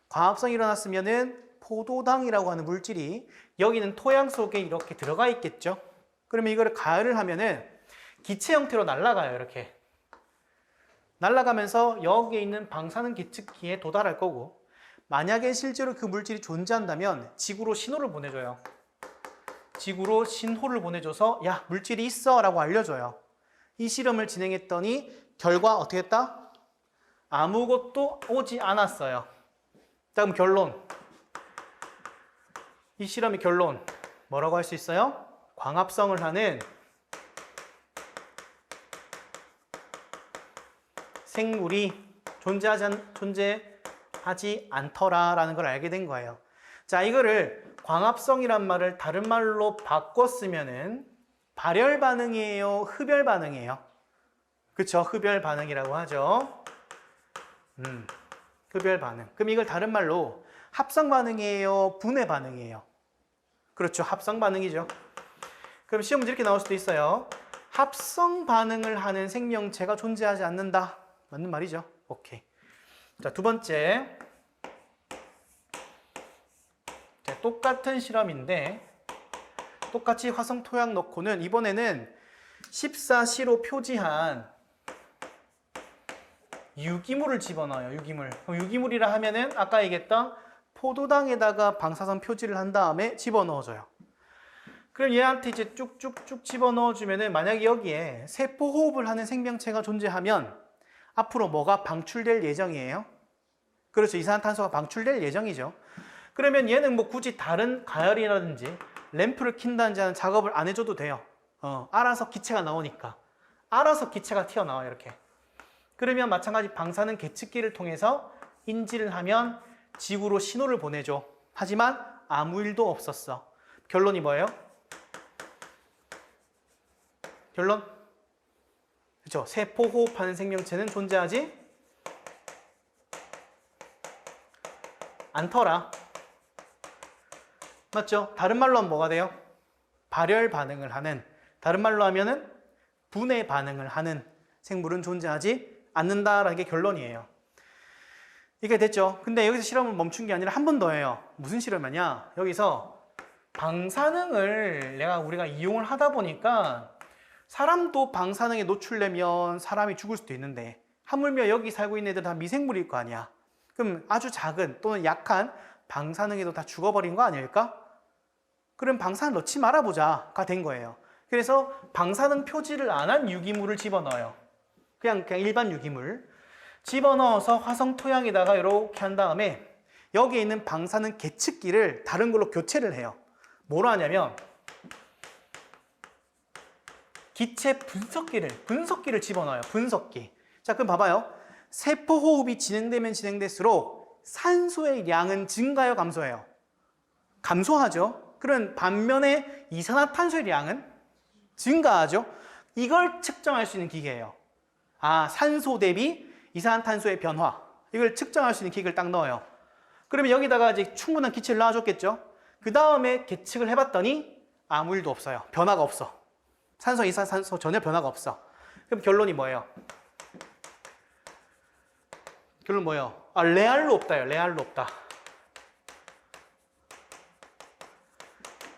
광합성이 일어났으면은 포도당이라고 하는 물질이 여기는 토양 속에 이렇게 들어가 있겠죠. 그러면 이거를 가열을 하면은 기체 형태로 날아가요. 이렇게 날아가면서 여기에 있는 방사능 계측기에 도달할 거고, 만약에 실제로 그 물질이 존재한다면 지구로 신호를 보내줘요. 지구로 신호를 보내줘서 야, 물질이 있어 라고 알려줘요. 이 실험을 진행했더니 결과 어떻게 했다? 아무것도 오지 않았어요. 자, 그럼 결론. 이 실험의 결론 뭐라고 할 수 있어요? 광합성을 하는 생물이 존재하지 않더라라는 걸 알게 된 거예요. 자, 이거를 광합성이란 말을 다른 말로 바꿨으면은 발열 반응이에요? 흡열 반응이에요? 그쵸? 흡열 반응이라고 하죠. 흡열 반응. 그럼 이걸 다른 말로 합성 반응이에요? 분해 반응이에요? 그렇죠. 합성 반응이죠. 그럼 시험 문제 이렇게 나올 수도 있어요. 합성 반응을 하는 생명체가 존재하지 않는다. 맞는 말이죠. 오케이. 자, 두 번째. 자, 똑같은 실험인데 똑같이 화성 토양 넣고는 이번에는 14C로 표지한 유기물을 집어넣어요. 유기물. 그럼 유기물이라 하면은 아까 얘기했던 포도당에다가 방사선 표지를 한 다음에 집어넣어줘요. 그럼 얘한테 이제 쭉쭉쭉 집어넣어주면은 만약에 여기에 세포호흡을 하는 생명체가 존재하면 앞으로 뭐가 방출될 예정이에요? 그렇죠. 이산화탄소가 방출될 예정이죠. 그러면 얘는 뭐 굳이 다른 가열이라든지 램프를 킨다든지 하는 작업을 안 해줘도 돼요. 알아서 기체가 나오니까. 알아서 기체가 튀어나와요. 이렇게. 그러면 마찬가지 방사능 계측기를 통해서 인지를 하면 지구로 신호를 보내줘. 하지만 아무 일도 없었어. 결론이 뭐예요? 결론? 그렇죠. 세포 호흡하는 생명체는 존재하지 않더라. 맞죠? 다른 말로 하면 뭐가 돼요? 발열 반응을 하는, 다른 말로 하면은 분해 반응을 하는 생물은 존재하지 않는다라는 게 결론이에요. 이게 됐죠? 근데 여기서 실험을 멈춘 게 아니라 한 번 더 해요. 무슨 실험이냐? 여기서 방사능을 우리가 이용을 하다 보니까 사람도 방사능에 노출되면 사람이 죽을 수도 있는데 하물며 여기 살고 있는 애들 다 미생물일 거 아니야. 그럼 아주 작은 또는 약한 방사능에도 다 죽어버린 거 아닐까? 그럼 방사능 넣지 말아보자가 된 거예요. 그래서 방사능 표지를 안 한 유기물을 집어넣어요. 그냥 일반 유기물 집어넣어서 화성 토양에다가 이렇게 한 다음에 여기에 있는 방사능 계측기를 다른 걸로 교체를 해요. 뭐로 하냐면 기체 분석기를 집어넣어요. 분석기. 자, 그럼 봐봐요. 세포 호흡이 진행되면 진행될수록 산소의 양은 증가해요, 감소해요? 감소하죠. 그런 반면에 이산화탄소의 양은 증가하죠. 이걸 측정할 수 있는 기계예요. 아, 산소 대비 이산화탄소의 변화. 이걸 측정할 수 있는 기계를 딱 넣어요. 그러면 여기다가 이제 충분한 기체를 넣어줬겠죠. 그 다음에 계측을 해봤더니 아무 일도 없어요. 변화가 없어. 산소, 이산화탄소 전혀 변화가 없어. 그럼 결론이 뭐예요? 결론 뭐예요? 아, 레알로 없다요. 레알로 없다.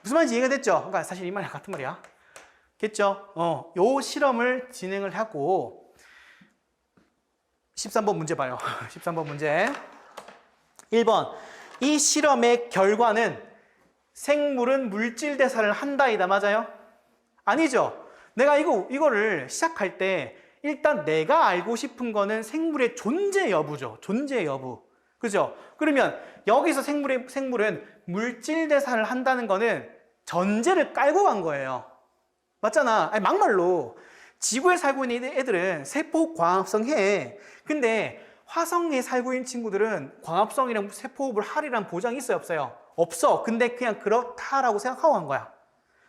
무슨 말인지 이해가 됐죠? 그러니까 사실 이 말이랑 같은 말이야. 겠죠? 요 실험을 진행을 하고 13번 문제 봐요. 13번 문제. 1번. 이 실험의 결과는 생물은 물질 대사를 한다이다. 맞아요? 아니죠. 내가 이거를 시작할 때 일단 내가 알고 싶은 거는 생물의 존재 여부죠. 존재 여부. 그죠? 그러면 여기서 생물은 물질 대사를 한다는 거는 전제를 깔고 간 거예요. 맞잖아. 아니, 막말로 지구에 살고 있는 애들은 세포 광합성 해. 근데 화성에 살고 있는 친구들은 광합성이랑 세포호흡을 하리란 보장이 있어요, 없어요? 없어. 근데 그냥 그렇다라고 생각하고 간 거야.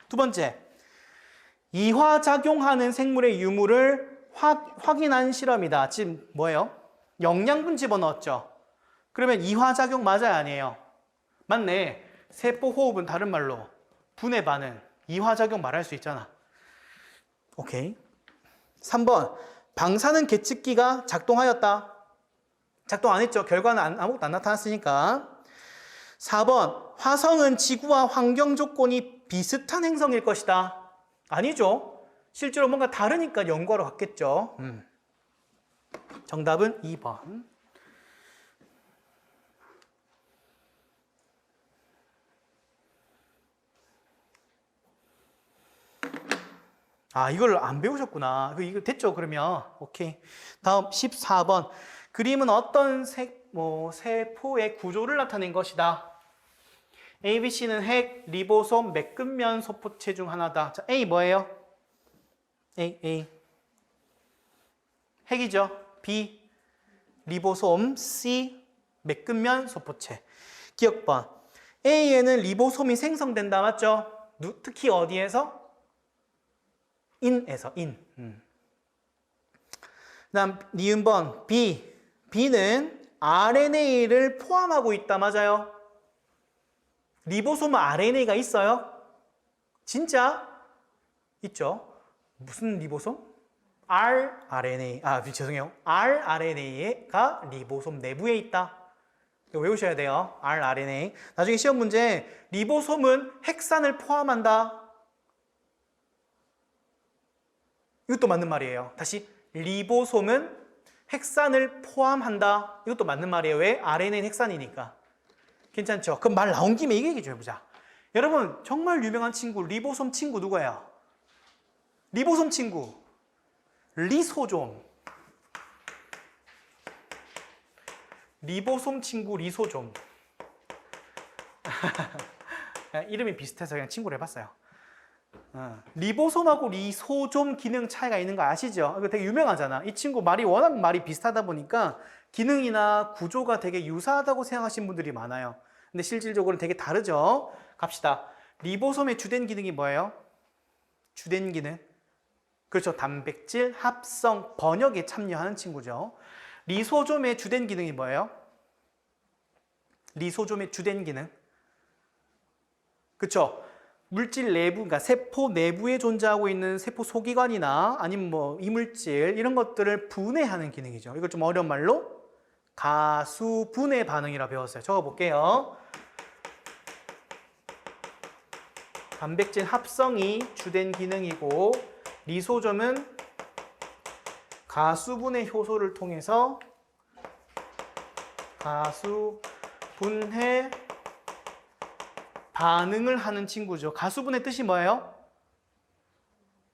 두 번째, 이화작용하는 생물의 유무를 확인한 실험이다. 지금 뭐예요? 영양분 집어넣었죠. 그러면 이화작용 맞아요, 아니에요? 맞네. 세포호흡은 다른 말로 분해 반응, 이화작용 말할 수 있잖아. 오케이. 3번, 방사능 계측기가 작동하였다. 작동 안 했죠. 결과는 아무것도 안 나타났으니까. 4번, 화성은 지구와 환경 조건이 비슷한 행성일 것이다. 아니죠. 실제로 뭔가 다르니까 연구하러 갔겠죠. 정답은 2번. 아, 이걸 안 배우셨구나. 이거 됐죠, 그러면. 오케이. 다음 14번. 그림은 어떤 세포의 구조를 나타낸 것이다. A, B, C는 핵, 리보솜, 매끈면 소포체 중 하나다. 자, A 뭐예요? A. 핵이죠. B, 리보솜, C, 매끈면 소포체. 기억번. A에는 리보솜이 생성된다. 맞죠? 특히 어디에서? 인에서, 다음 니은번 B는 RNA를 포함하고 있다. 맞아요? 리보솜은 RNA가 있어요? 진짜? 있죠. 무슨 리보솜? rRNA. 죄송해요. rRNA가 리보솜 내부에 있다. 이거 외우셔야 돼요. rRNA. 나중에 시험 문제 리보솜은 핵산을 포함한다. 이것도 맞는 말이에요. 다시 리보솜은 핵산을 포함한다. 이것도 맞는 말이에요. 왜? RNA는 핵산이니까. 괜찮죠? 그럼 말 나온 김에 이거 얘기 좀 해보자. 여러분 정말 유명한 친구 리보솜 친구 누구예요? 리보솜 친구 리소좀. 리보솜 친구 리소좀. 이름이 비슷해서 그냥 친구를 해봤어요. 리보솜하고 리소좀 기능 차이가 있는 거 아시죠? 이거 되게 유명하잖아. 이 친구 워낙 말이 비슷하다 보니까 기능이나 구조가 되게 유사하다고 생각하시는 분들이 많아요. 근데 실질적으로는 되게 다르죠? 갑시다. 리보솜의 주된 기능이 뭐예요? 주된 기능? 그렇죠. 단백질 합성, 번역에 참여하는 친구죠. 리소좀의 주된 기능이 뭐예요? 리소좀의 주된 기능? 그렇죠. 물질 내부, 그러니까 세포 내부에 존재하고 있는 세포 소기관이나 아니면 이물질 이런 것들을 분해하는 기능이죠. 이걸 좀 어려운 말로 가수 분해 반응이라고 배웠어요. 적어볼게요. 단백질 합성이 주된 기능이고 리소좀은 가수 분해 효소를 통해서 가수 분해 반응을 하는 친구죠. 가수분의 뜻이 뭐예요?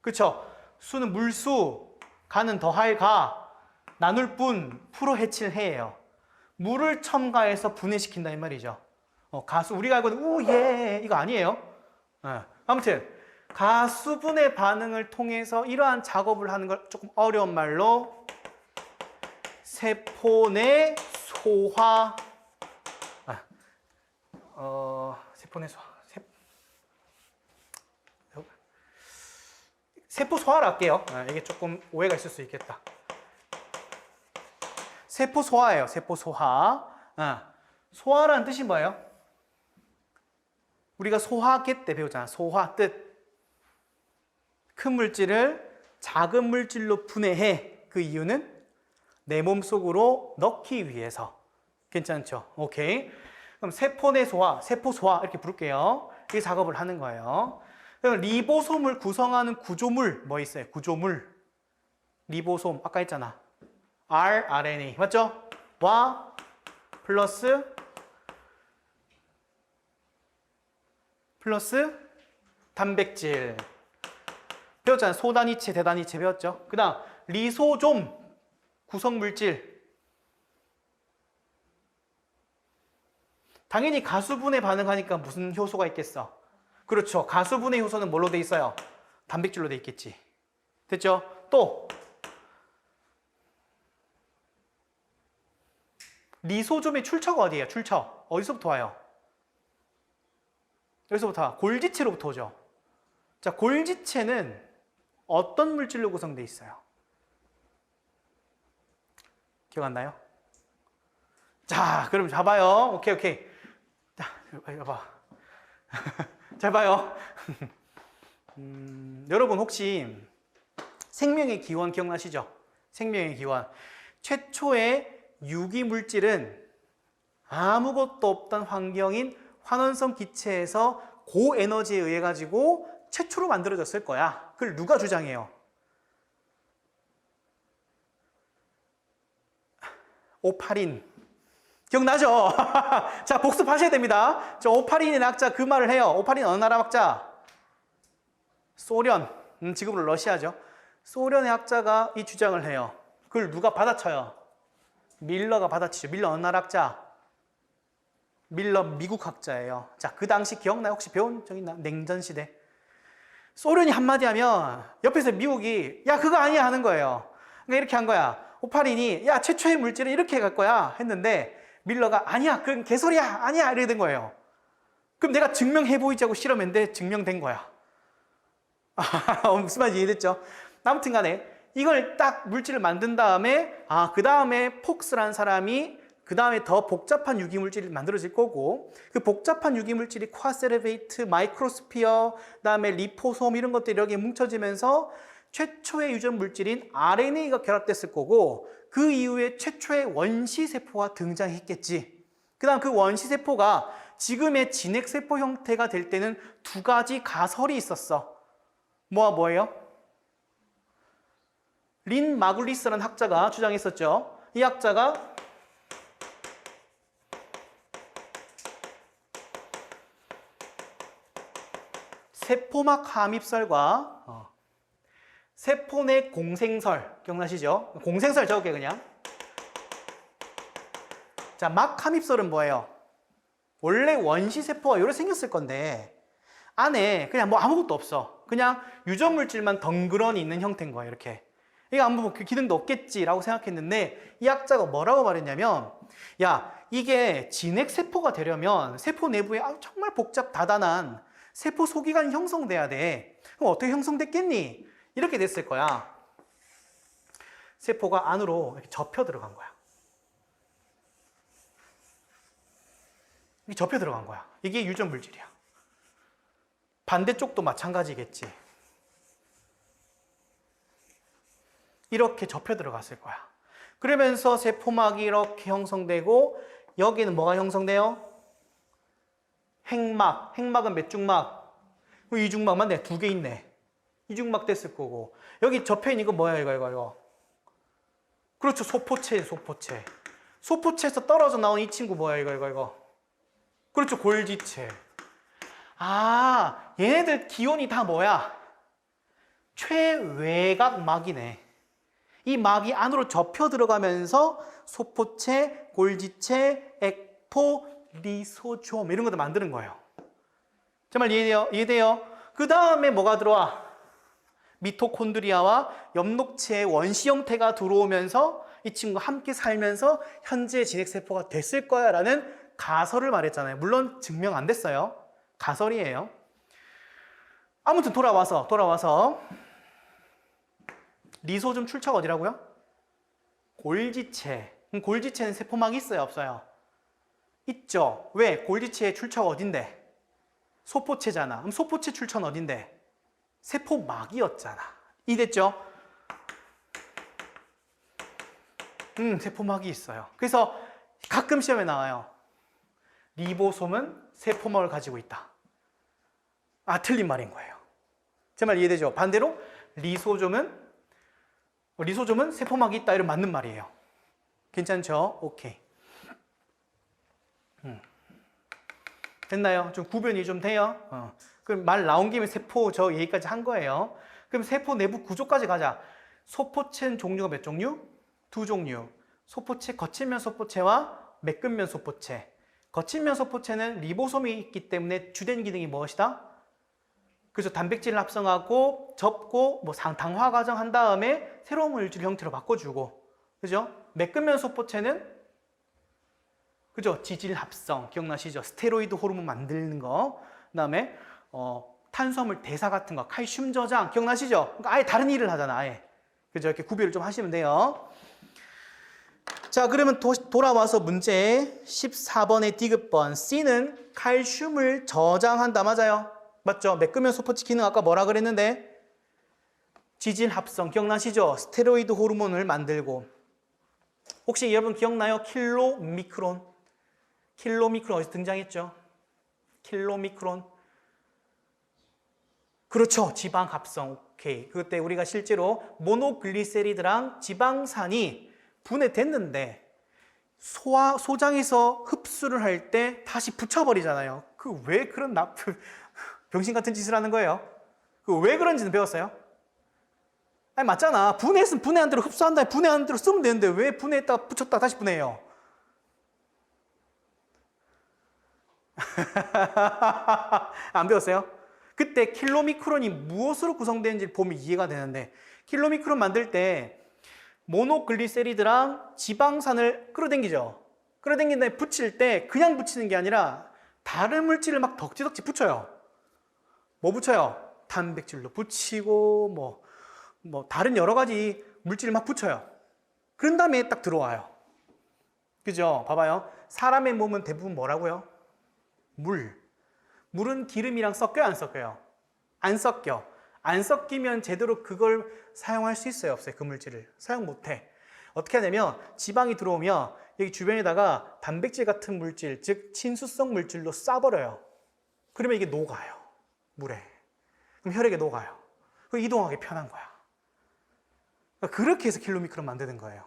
그렇죠? 수는 물수, 가는 더할 가, 나눌 분, 풀어 해칠 해예요. 물을 첨가해서 분해시킨다 이 말이죠. 가수 우리가 알고 있는 우예 이거 아니에요. 아무튼 가수분해 반응을 통해서 이러한 작업을 하는 걸 조금 어려운 말로 세포 내 소화. 세포 내 소화. 세포 소화를 할게요. 이게 조금 오해가 있을 수 있겠다. 세포 소화예요. 세포 소화. 소화라는 뜻이 뭐예요? 우리가 소화계 때 배우잖아. 소화 뜻. 큰 물질을 작은 물질로 분해해. 그 이유는 내 몸속으로 넣기 위해서. 괜찮죠? 오케이. 그럼 세포 내 소화, 세포 소화 이렇게 부를게요. 이 작업을 하는 거예요. 그럼 리보솜을 구성하는 구조물 뭐 있어요? 구조물. 리보솜 아까 했잖아. rRNA 맞죠? 와 플러스 단백질. 배웠잖아요. 소단위체, 대단위체 배웠죠? 그 다음 리소좀 구성물질. 당연히 가수분해 반응하니까 무슨 효소가 있겠어? 그렇죠. 가수분해 효소는 뭘로 돼 있어요? 단백질로 돼 있겠지. 됐죠? 또 리소좀의 출처가 어디예요? 출처. 어디서부터 와요? 여기서부터 와. 골지체로부터 오죠. 자, 골지체는 어떤 물질로 구성되어 있어요? 기억 안 나요? 자, 그럼 잡아요. 오케이. 자, 이거 봐. 잘 봐요. 여러분 혹시 생명의 기원 기억나시죠? 생명의 기원. 최초의 유기물질은 아무것도 없던 환경인 환원성 기체에서 고에너지에 의해 가지고 최초로 만들어졌을 거야. 그걸 누가 주장해요? 오파린. 기억나죠? 자, 복습하셔야 됩니다. 저 오파린의 학자 그 말을 해요. 오파린 어느 나라 학자? 소련. 지금으로 러시아죠. 소련의 학자가 이 주장을 해요. 그걸 누가 받아쳐요? 밀러가 받아치죠. 밀러 어느 나라 학자? 밀러 미국 학자예요. 자, 그 당시 기억나요? 혹시 배운 적 있나? 냉전시대. 소련이 한마디 하면 옆에서 미국이 야 그거 아니야 하는 거예요. 그러니까 이렇게 한 거야. 오파린이 야 최초의 물질은 이렇게 갈 거야 했는데 밀러가 아니야 그건 개소리야 아니야 이렇게 된 거예요. 그럼 내가 증명해 보이자고 실험했는데 증명된 거야. 무슨 말인지 이해됐죠? 아무튼 간에 이걸 딱 물질을 만든 다음에 그 다음에 폭스라는 사람이 그 다음에 더 복잡한 유기물질이 만들어질 거고 그 복잡한 유기물질이 쿼셀레베이트, 마이크로스피어, 그 다음에 리포솜 이런 것들이 여기에 뭉쳐지면서 최초의 유전 물질인 RNA가 결합됐을 거고 그 이후에 최초의 원시세포가 등장했겠지. 그 다음 그 원시세포가 지금의 진핵세포 형태가 될 때는 두 가지 가설이 있었어. 뭐예요? 린 마글리스라는 학자가 주장했었죠. 이 학자가 세포막 함입설과 세포 내 공생설 기억나시죠? 공생설 적을게 그냥. 자, 막 함입설은 뭐예요? 원래 원시세포가 이렇게 생겼을 건데 안에 그냥 뭐 아무것도 없어. 그냥 유전물질만 덩그러니 있는 형태인 거예요. 이렇게. 이거 아무 그 기능도 없겠지라고 생각했는데 이 학자가 뭐라고 말했냐면 야 이게 진핵세포가 되려면 세포 내부에 정말 복잡 다단한 세포 소기관이 형성돼야 돼. 그럼 어떻게 형성됐겠니? 이렇게 됐을 거야. 세포가 안으로 이렇게 접혀 들어간 거야. 이게 접혀 들어간 거야. 이게 유전 물질이야. 반대쪽도 마찬가지겠지. 이렇게 접혀 들어갔을 거야. 그러면서 세포막이 이렇게 형성되고 여기는 뭐가 형성돼요? 핵막. 핵막은 몇 중막? 이중막 맞네. 두 개 있네. 이중막 됐을 거고 여기 접혀 있는 거 뭐야 이거. 그렇죠. 소포체. 소포체에서 떨어져 나온 이 친구 뭐야 이거. 그렇죠. 골지체. 얘네들 기원이 다 뭐야? 최외곽막이네. 이 막이 안으로 접혀 들어가면서 소포체, 골지체, 액토, 리소좀 이런 것들 만드는 거예요. 정말 이해돼요? 그 다음에 뭐가 들어와? 미토콘드리아와 엽록체의 원시 형태가 들어오면서 이 친구가 함께 살면서 현재 진핵세포가 됐을 거야 라는 가설을 말했잖아요. 물론 증명 안 됐어요. 가설이에요. 아무튼 돌아와서 리소즘 출처가 어디라고요? 골지체. 골지체는 세포막이 있어요, 없어요? 있죠. 왜? 골지체의 출처가 어딘데? 소포체잖아. 그럼 소포체 출처는 어딘데? 세포막이었잖아. 이해됐죠? 세포막이 있어요. 그래서 가끔 시험에 나와요. 리보솜은 세포막을 가지고 있다. 아, 틀린 말인 거예요. 제 말 이해되죠? 반대로 리소좀은 세포막이 있다. 이런 맞는 말이에요. 괜찮죠? 오케이. 됐나요? 좀 구별이 좀 돼요? 그럼 말 나온 김에 세포 저 얘기까지 한 거예요. 그럼 세포 내부 구조까지 가자. 소포체 종류가 몇 종류? 2종류. 소포체, 거친면 소포체와 매끈면 소포체. 거친면 소포체는 리보솜이 있기 때문에 주된 기능이 무엇이다? 그래서 단백질을 합성하고 접고 당화 과정 한 다음에 새로운 물질 형태로 바꿔주고, 그죠? 매끈면 소포체는 그죠? 지질 합성 기억나시죠? 스테로이드 호르몬 만드는 거, 그다음에 탄수화물 대사 같은 거, 칼슘 저장 기억나시죠? 그러니까 아예 다른 일을 하잖아, 아예. 그죠? 이렇게 구별을 좀 하시면 돼요. 자, 그러면 돌아와서 문제 14번의 디귿번. C는 칼슘을 저장한다. 맞아요? 맞죠? 매끈면 소포체 기능 아까 뭐라 그랬는데? 지질 합성 기억나시죠? 스테로이드 호르몬을 만들고. 혹시 여러분 기억나요? 킬로미크론. 킬로미크론 어디서 등장했죠? 킬로미크론. 그렇죠. 지방 합성. 오케이. 그때 우리가 실제로 모노글리세리드랑 지방산이 분해됐는데 소장에서 흡수를 할 때 다시 붙여버리잖아요. 그 왜 그런 병신 같은 짓을 하는 거예요? 그 왜 그런지는 배웠어요? 아니 맞잖아. 분해했으면 분해한 대로 흡수한 다음에 분해한 대로 쓰면 되는데 왜 분해했다가 붙였다가 다시 분해해요? 안 배웠어요? 그때 킬로미크론이 무엇으로 구성되는지 보면 이해가 되는데, 킬로미크론 만들 때 모노글리세리드랑 지방산을 끌어당기죠. 끌어당긴 다음에 붙일 때 그냥 붙이는 게 아니라 다른 물질을 막 덕지덕지 붙여요. 뭐 붙여요? 단백질로 붙이고 뭐 다른 여러 가지 물질을 막 붙여요. 그런 다음에 딱 들어와요. 그죠? 봐봐요. 사람의 몸은 대부분 뭐라고요? 물은 기름이랑 섞여요, 안 섞여요? 안 섞여. 안 섞이면 제대로 그걸 사용할 수 있어요, 없어요? 그 물질을 사용 못해. 어떻게 하냐면 지방이 들어오면 여기 주변에다가 단백질 같은 물질, 즉 친수성 물질로 싸버려요. 그러면 이게 녹아요, 물에. 그럼 혈액에 녹아요. 그럼 이동하기 편한 거야. 그렇게 해서 킬로미크론 만드는 거예요.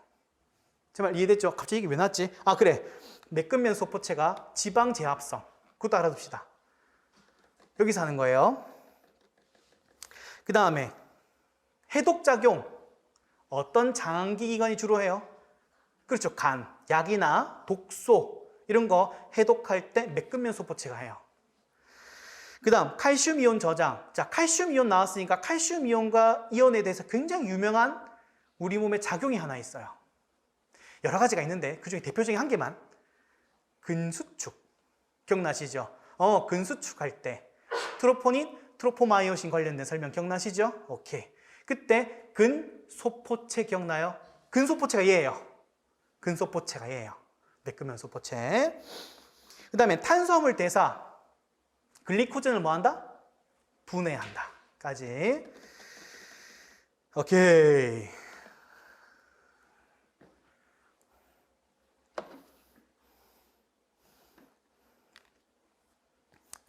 정말 이해됐죠? 갑자기 이게 왜 나왔지? 아, 그래. 매끈면 소포체가 지방 재합성. 그것도 알아둡시다. 여기서 하는 거예요. 그 다음에 해독작용. 어떤 장기 기관이 주로 해요? 그렇죠. 간, 약이나 독소 이런 거 해독할 때 매끈면 소포체가 해요. 그 다음 칼슘 이온 저장. 자, 칼슘 이온 나왔으니까 칼슘 이온과 이온에 대해서 굉장히 유명한 우리 몸의 작용이 하나 있어요. 여러 가지가 있는데 그중에 대표적인 한 개만. 근수축. 기억나시죠? 근수축할 때 트로포닌, 트로포마이오신 관련된 설명 기억나시죠? 오케이. 그때 근소포체 기억나요? 근소포체가 얘예요. 근소포체가 얘예요. 매끈면 소포체. 그 다음에 탄수화물 대사. 글리코젠을 뭐한다? 분해한다. 까지. 오케이.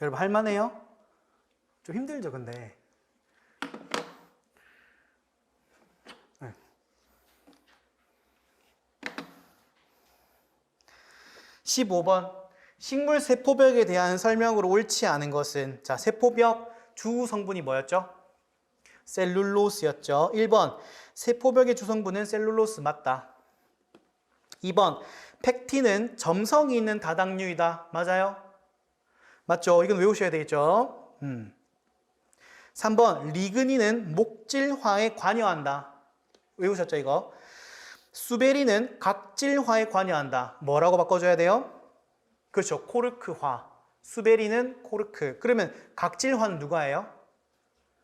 여러분 할만해요? 좀 힘들죠, 근데. 네. 15번. 식물 세포벽에 대한 설명으로 옳지 않은 것은, 자, 세포벽 주 성분이 뭐였죠? 셀룰로스였죠. 1번. 세포벽의 주성분은 셀룰로스 맞다. 2번. 팩틴은 점성이 있는 다당류이다. 맞아요? 맞죠? 이건 외우셔야 되겠죠? 3번, 리그닌은 목질화에 관여한다. 외우셨죠, 이거? 수베린은 각질화에 관여한다. 뭐라고 바꿔줘야 돼요? 그렇죠. 코르크화. 수베린은 코르크. 그러면 각질화는 누가예요?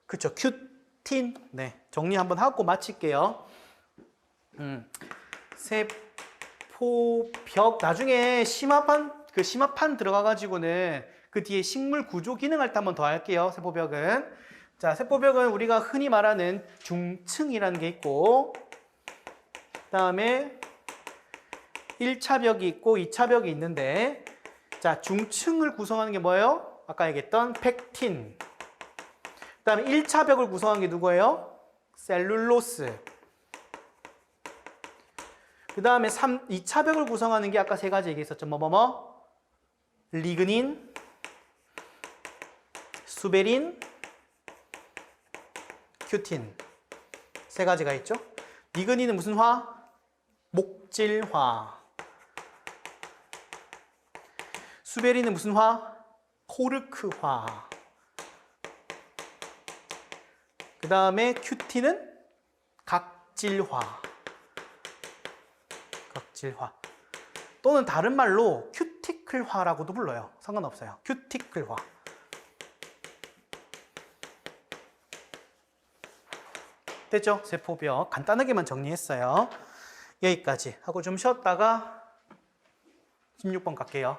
그렇죠. 큐틴. 네. 정리 한번 하고 마칠게요. 세포벽. 나중에 심화판 들어가가지고는 그 뒤에 식물 구조 기능할 때 한 번 더 할게요. 세포벽은. 자, 세포벽은 우리가 흔히 말하는 중층이라는 게 있고, 그다음에 1차 벽이 있고 2차 벽이 있는데, 자, 중층을 구성하는 게 뭐예요? 아까 얘기했던 팩틴. 그다음에 1차 벽을 구성하는 게 누구예요? 셀룰로스. 그다음에 2차 벽을 구성하는 게 아까 세 가지 얘기했었죠. 리그닌, 수베린, 큐틴. 세 가지가 있죠. 리그닌은 무슨 화? 목질화. 수베린은 무슨 화? 코르크화. 그 다음에 큐틴은 각질화. 각질화. 또는 다른 말로 큐티클화라고도 불러요. 상관없어요. 큐티클화. 됐죠? 세포벽 간단하게만 정리했어요. 여기까지 하고 좀 쉬었다가 16번 갈게요.